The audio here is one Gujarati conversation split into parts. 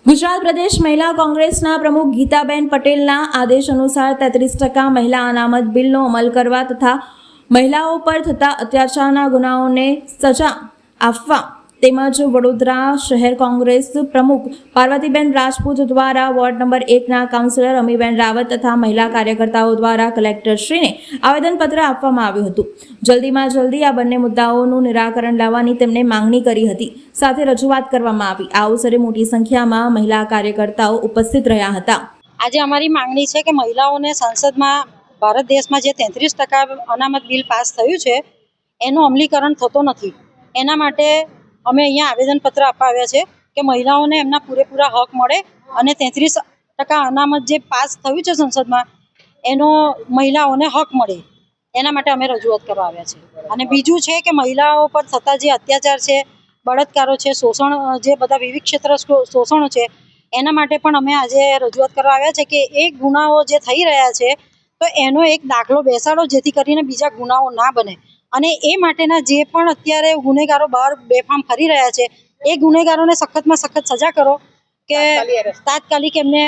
ગુજરાત પ્રદેશ મહિલા કોંગ્રેસના પ્રમુખ ગીતાબેન પટેલના આદેશ અનુસાર 33% મહિલા અનામત બિલનો અમલ કરવા તથા મહિલાઓ પર થતા અત્યાચારના ગુનાઓને સજા આપવા તેમજ વડોદરા શહેર કોંગ્રેસ પ્રમુખ પાર્વતીબેન રાજપૂત દ્વારા વોર્ડ નંબર 1ના કાઉન્સિલર અમીબેન રાવત તથા મહિલા કાર્યકર્તાઓ દ્વારા કલેક્ટરશ્રીને આવેદનપત્ર આપવામાં આવ્યું હતું। જલ્દીમાં જલ્દી આ બંને મુદ્દાઓનું નિરાકરણ લાવવાની તેમણે માંગણી કરી હતી, સાથે રજૂઆત કરવામાં આવી। આ અવસરે મોટી સંખ્યામાં મહિલા કાર્યકર્તાઓ ઉપસ્થિત રહ્યા હતા। આજે અમારી માંગણી છે કે મહિલાઓને સંસદમાં ભારત દેશમાં જે 33% અનામત બિલ પાસ થયું છે એનું અમલીકરણ થતો નથી। એના માટે અમે અહીંયા આવેદનપત્ર આપવા આવ્યા છે કે મહિલાઓને એમના પૂરેપૂરા હક મળે અને 33% અનામત જે પાસ થયું છે સંસદમાં એનો મહિલાઓને હક મળે, એના માટે અમે રજૂઆત કરવા આવ્યા છે। અને બીજું છે કે મહિલાઓ પર થતા જે અત્યાચાર છે, બળાત્કારો છે, શોષણ, જે બધા વિવિધ ક્ષેત્ર શોષણો છે એના માટે પણ અમે આજે રજૂઆત કરવા આવ્યા છે કે એ ગુનાઓ જે થઈ રહ્યા છે તો એનો એક દાખલો બેસાડો જેથી કરીને બીજા ગુનાઓ ના બને। અને એ માટેના જે પણ અત્યારે ગુનેગારો બહાર બેફામ ફરી રહ્યા છે એ ગુનેગારોને સખતમાં સખત સજા કરો, કે તાત્કાલિક એમને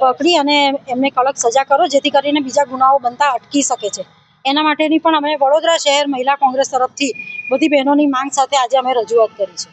પકડી અને એમને કડક સજા કરો જેથી કરીને બીજા ગુનાઓ બનતા અટકી શકે છે। એના માટેની પણ અમે વડોદરા શહેર મહિલા કોંગ્રેસ તરફથી બધી બહેનોની માંગ સાથે આજે અમે રજૂઆત કરી છે।